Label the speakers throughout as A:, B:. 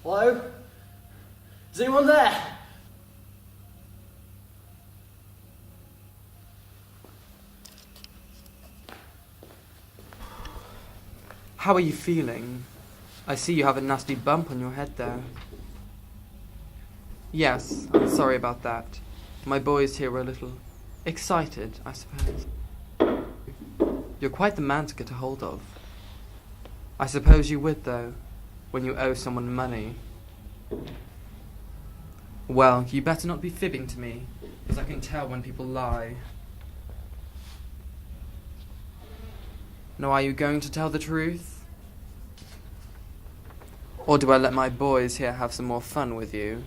A: Hello? Is anyone there?
B: How are you feeling? I see you have a nasty bump on your head there. Yes, I'm sorry about that. My boys here were a little excited, I suppose. You're quite the man to get a hold of. I suppose you would, though, when you owe someone money. Well, you better not be fibbing to me, as I can tell when people lie. Now, are you going to tell the truth? Or do I let my boys here have some more fun with you?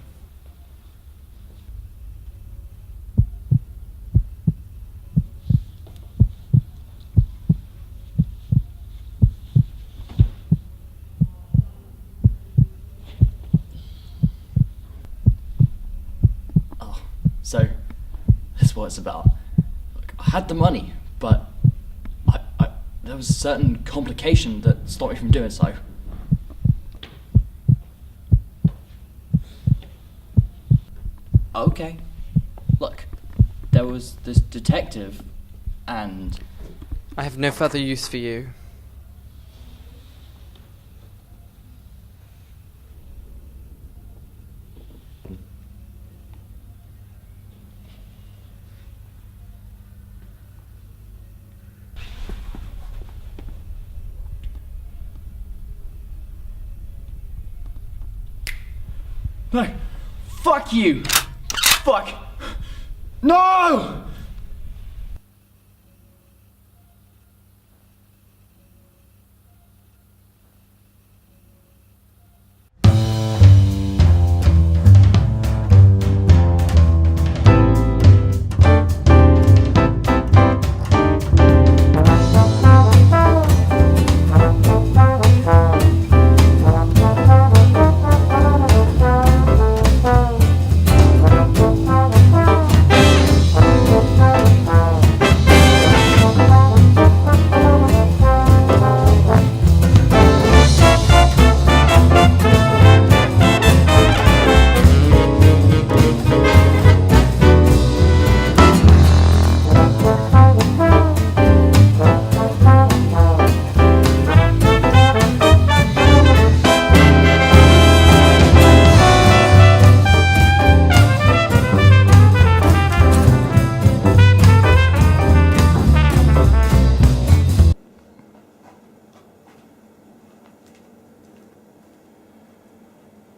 A: Oh, so this is what it's about. Look, I had the money, but there was a certain complication that stopped me from doing so. Okay. Look, there was this detective, and...
B: I have no further use for you.
A: No! Fuck you! Fuck! No!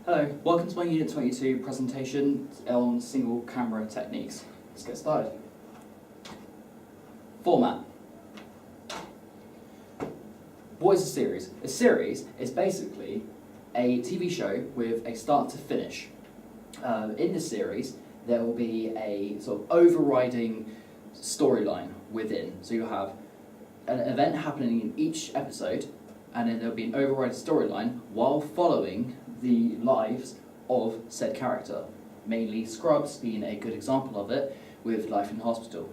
A: Hello, welcome to my Unit 22 presentation on single camera techniques. Let's get started. Format. What is a series? A series is basically a TV show with a start to finish. In this series, there will be a sort of overriding storyline within. So you'll have an event happening in each episode, and then there'll be an overriding storyline while following the lives of said character. Mainly Scrubs being a good example of it, with Life in Hospital.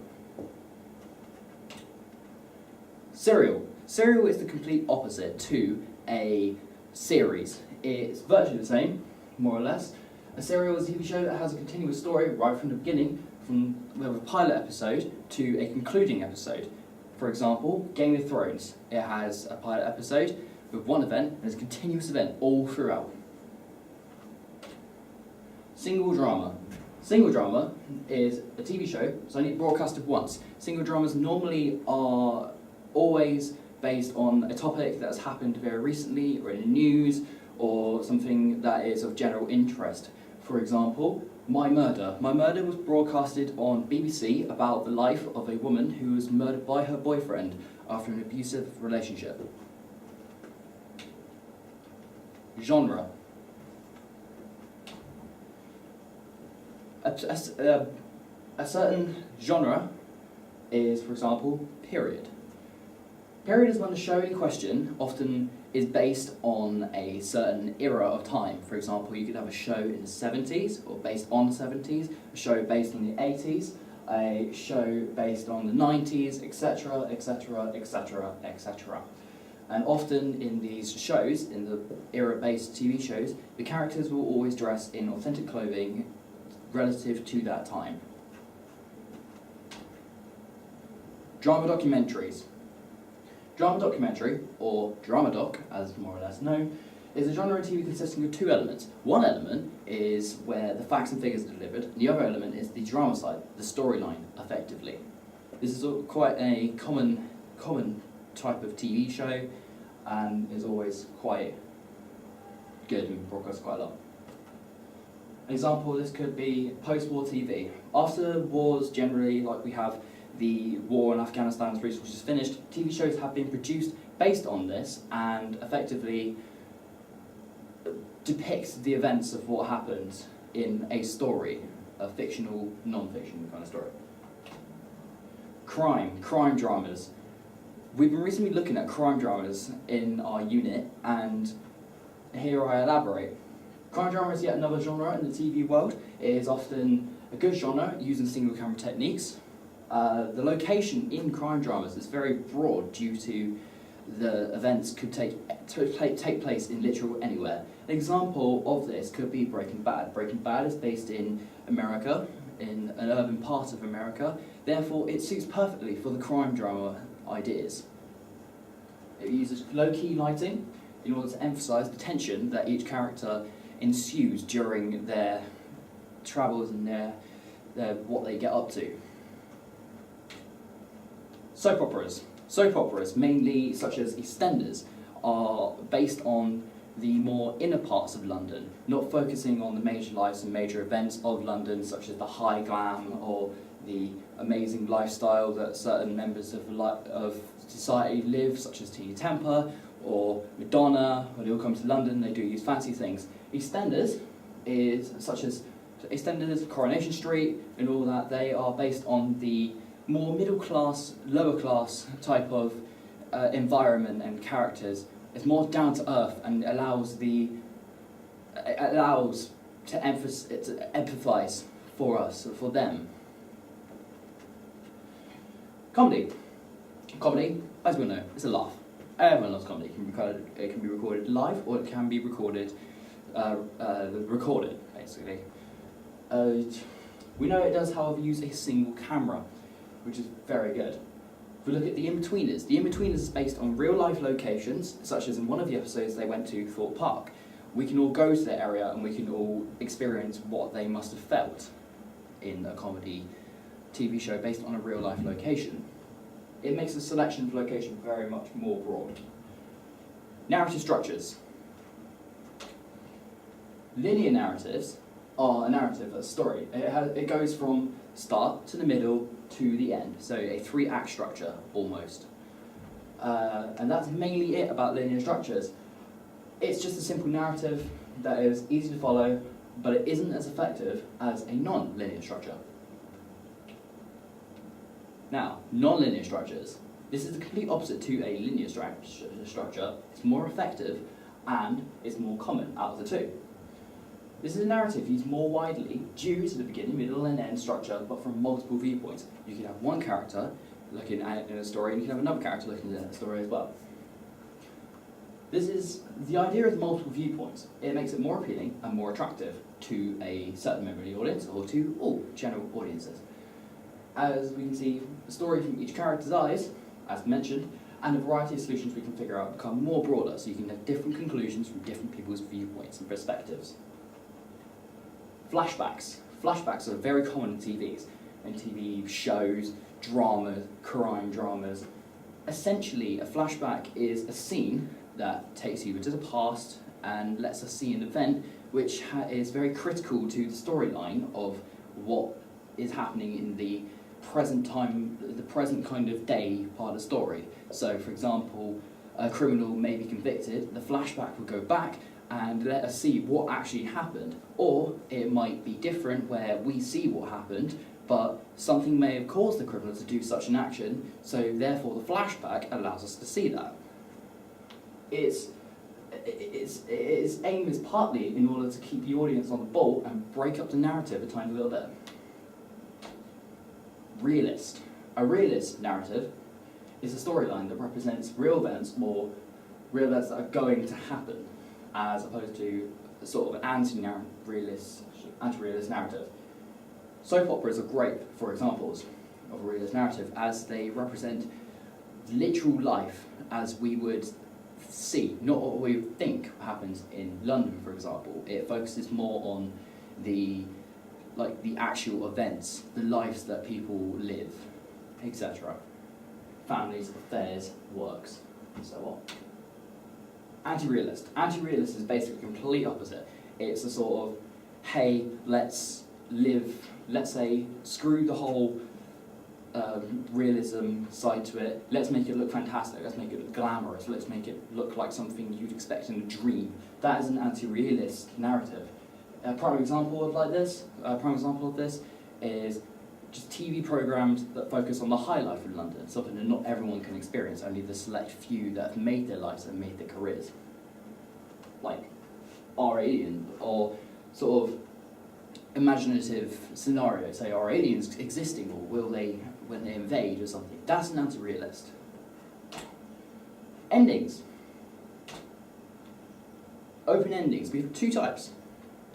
A: Serial. Serial is the complete opposite to a series. It's virtually the same, more or less. A serial is a TV show that has a continuous story right from the beginning, from a pilot episode to a concluding episode. For example, Game of Thrones. It has a pilot episode with one event, and there's a continuous event all throughout. Single drama. Single drama is a TV show that's only broadcasted once. Single dramas normally are always based on a topic that has happened very recently, or in the news, or something that is of general interest. For example, My Murder. My Murder was broadcasted on BBC about the life of a woman who was murdered by her boyfriend after an abusive relationship. Genre. A certain genre is, for example, period. Period is when the show in question often is based on a certain era of time. For example, you could have a show in the 70s, or based on the 70s, a show based on the 80s, a show based on the 90s, etc., etc., etc., etc. And often in these shows, in the era-based TV shows, the characters will always dress in authentic clothing relative to that time. Drama documentaries. Drama documentary, or drama doc, as more or less known, is a genre of TV consisting of two elements. One element is where the facts and figures are delivered, and the other element is the drama side, the storyline, effectively. This is quite a common type of TV show, and is always quite good and broadcast quite a lot. An example of this could be post-war TV. After wars, generally, like we have the war in Afghanistan's resources finished, TV shows have been produced based on this and effectively depict the events of what happened in a story, a fictional, non-fiction kind of story. Crime dramas. We've been recently looking at crime dramas in our unit, and here I elaborate. Crime drama is yet another genre in the TV world. It is often a good genre using single camera techniques. The location in crime dramas is very broad due to the events could take place in literal anywhere. An example of this could be Breaking Bad. Breaking Bad is based in America, in an urban part of America, therefore it suits perfectly for the crime drama ideas. It uses low-key lighting in order to emphasise the tension that each character ensues during their travels and their what they get up to. Soap operas. Soap operas, mainly such as EastEnders, are based on the more inner parts of London, not focusing on the major lives and major events of London, such as the high glam or the amazing lifestyle that certain members of society live, such as Tina Temper or Madonna. When they all come to London, they do use fancy things. EastEnders is such as EastEnders, Coronation Street, and all that. They are based on the more middle class, lower class type of environment and characters. It's more down to earth and allows to empathise for us, for them. Comedy. Comedy, as we know, is a laugh. Everyone loves comedy. It can be recorded live, or it can be recorded, basically. We know it does, however, use a single camera, which is very good. If we look at The In-Betweeners, The In-Betweeners is based on real-life locations, such as in one of the episodes they went to Thorpe Park. We can all go to the area and we can all experience what they must have felt in a comedy TV show based on a real-life location. It makes the selection of location very much more broad. Narrative structures. Linear narratives are a narrative, a story. It goes from start to the middle to the end, so a 3-act structure almost. And that's mainly it about linear structures. It's just a simple narrative that is easy to follow, but it isn't as effective as a non-linear structure. Now, non-linear structures. This is the complete opposite to a linear structure. It's more effective and it's more common out of the two. This is a narrative used more widely due to the beginning, middle and end structure, but from multiple viewpoints. You can have one character looking at it in a story, and you can have another character looking at a story as well. This is the idea of multiple viewpoints. It makes it more appealing and more attractive to a certain member of the audience, or to all general audiences. As we can see, the story from each character's eyes, as mentioned, and a variety of solutions we can figure out become more broader, so you can have different conclusions from different people's viewpoints and perspectives. Flashbacks. Flashbacks are very common in TVs, in TV shows, dramas, crime dramas. Essentially, a flashback is a scene that takes you into the past and lets us see an event which is very critical to the storyline of what is happening in the present time, the present kind of day part of the story. So, for example, a criminal may be convicted, the flashback will go back and let us see what actually happened. Or it might be different, where we see what happened, but something may have caused the criminal to do such an action, so therefore the flashback allows us to see that. Its aim is partly in order to keep the audience on the ball and break up the narrative a tiny little bit. Realist. A realist narrative is a storyline that represents real events or real events that are going to happen, as opposed to sort of an anti-realist narrative. Soap operas are great for examples of a realist narrative, as they represent literal life as we would see, not what we think happens in London, for example. It focuses more on the actual events, the lives that people live, etc. Families, affairs, works, and so on. Anti-realist. Anti-realist is basically the complete opposite. It's a sort of, hey, let's say, screw the whole realism side to it. Let's make it look fantastic. Let's make it look glamorous. Let's make it look like something you'd expect in a dream. That is an anti-realist narrative. A prime example of this is just TV programs that focus on the high life of London, something that not everyone can experience, only the select few that have made their lives and made their careers. Like our alien, or sort of imaginative scenario, say, are aliens existing, or will they, when they invade or something? That's an anti-realist. Endings. Open endings. We have two types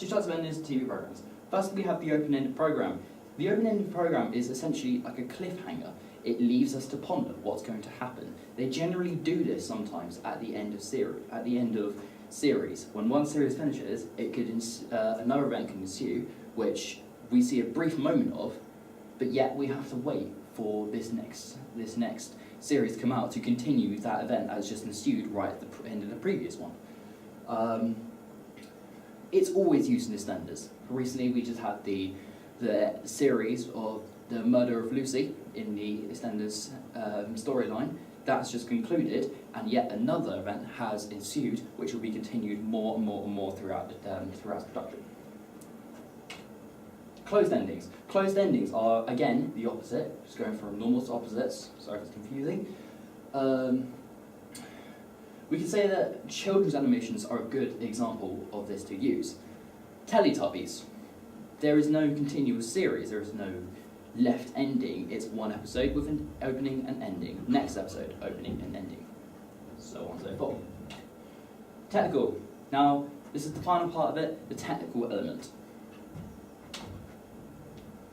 A: of endings in TV programs. First, we have the open-ended program. The open-ended program is essentially like a cliffhanger. It leaves us to ponder what's going to happen. They generally do this sometimes at the end of series. When one series finishes, another event can ensue, which we see a brief moment of, but yet we have to wait for this next series to come out to continue that event that has just ensued right at the end of the previous one. It's always used in EastEnders. Recently, we just had the series of the murder of Lucy in the EastEnders storyline. That's just concluded, and yet another event has ensued, which will be continued more and more throughout production. Closed endings. Closed endings are, again, the opposite, just going from normals to opposites. Sorry if it's confusing. We can say that children's animations are a good example of this to use. Teletubbies. There is no continuous series, there is no left ending. It's one episode with an opening and ending. Next episode, opening and ending. So on and so forth. Technical. Now, this is the final part of it, the technical element.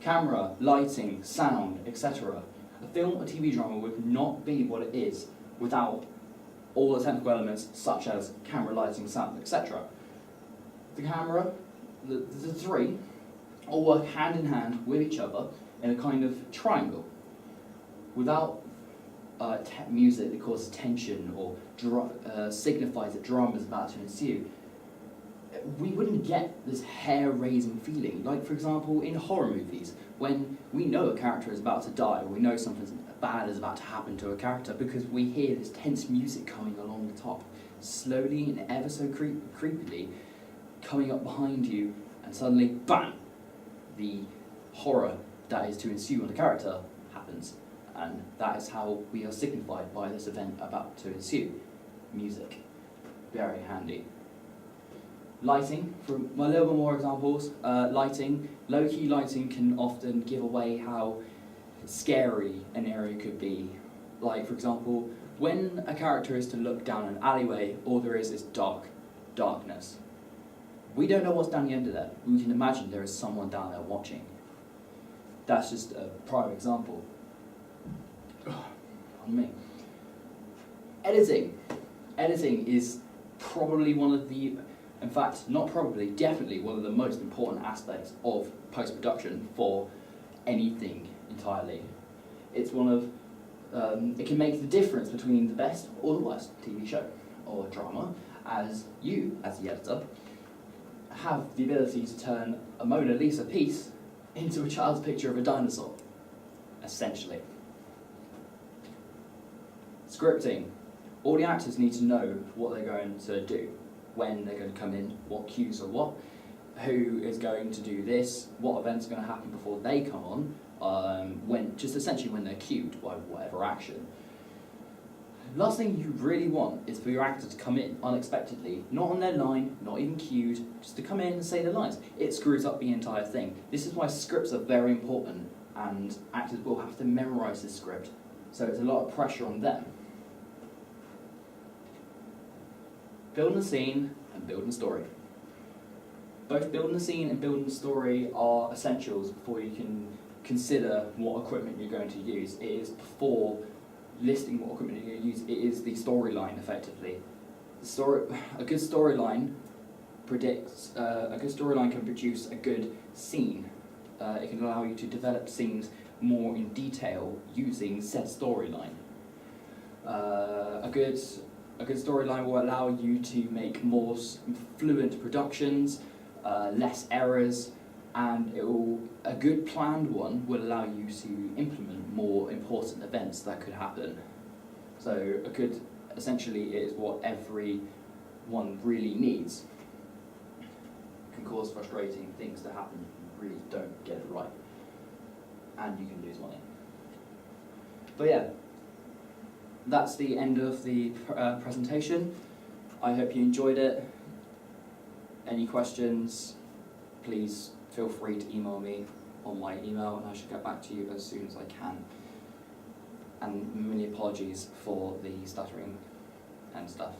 A: Camera, lighting, sound, etc. A film or TV drama would not be what it is without all the technical elements such as camera, lighting, sound, etc. The camera, the three, all work hand in hand with each other in a kind of triangle. Without music that causes tension or signifies that drama is about to ensue, we wouldn't get this hair-raising feeling. Like, for example, in horror movies, when we know a character is about to die, or we know something bad is about to happen to a character, because we hear this tense music coming along the top, slowly and ever so creepily, coming up behind you, and suddenly, bam! The horror that is to ensue on the character happens, and that is how we are signified by this event about to ensue. Music. Very handy. Lighting, for a little bit more examples, lighting, low-key lighting can often give away how scary an area could be. Like, for example, when a character is to look down an alleyway, all there is darkness. We don't know what's down the end of that. We can imagine there is someone down there watching. That's just a prime example. Pardon me. Editing. Editing is probably one of the, in fact, not probably, definitely one of the most important aspects of post-production for anything entirely. It's one of, it can make the difference between the best or the worst TV show or drama, as you, as the editor, have the ability to turn a Mona Lisa piece into a child's picture of a dinosaur, essentially. Scripting. All the actors need to know what they're going to do, when they're going to come in, what cues are what, who is going to do this, what events are going to happen before they come on, just essentially when they're cued by whatever action. Last thing you really want is for your actor to come in unexpectedly, not on their line, not even cued, just to come in and say their lines. It screws up the entire thing. This is why scripts are very important, and actors will have to memorise this script, so it's a lot of pressure on them. building a scene and building a story. Both building a scene and building a story are essentials before you can consider what equipment you're going to use. It is before listing what equipment you're going to use, it is the storyline effectively. A good storyline can produce a good scene. It can allow you to develop scenes more in detail using said storyline. A good storyline will allow you to make more fluent productions, less errors, and a good planned one will allow you to implement more important events that could happen. So essentially it is what everyone really needs. It can cause frustrating things to happen if you really don't get it right, and you can lose money. But yeah, that's the end of the presentation. I hope you enjoyed it. Any questions, please feel free to email me on my email and I should get back to you as soon as I can. And many apologies for the stuttering and stuff.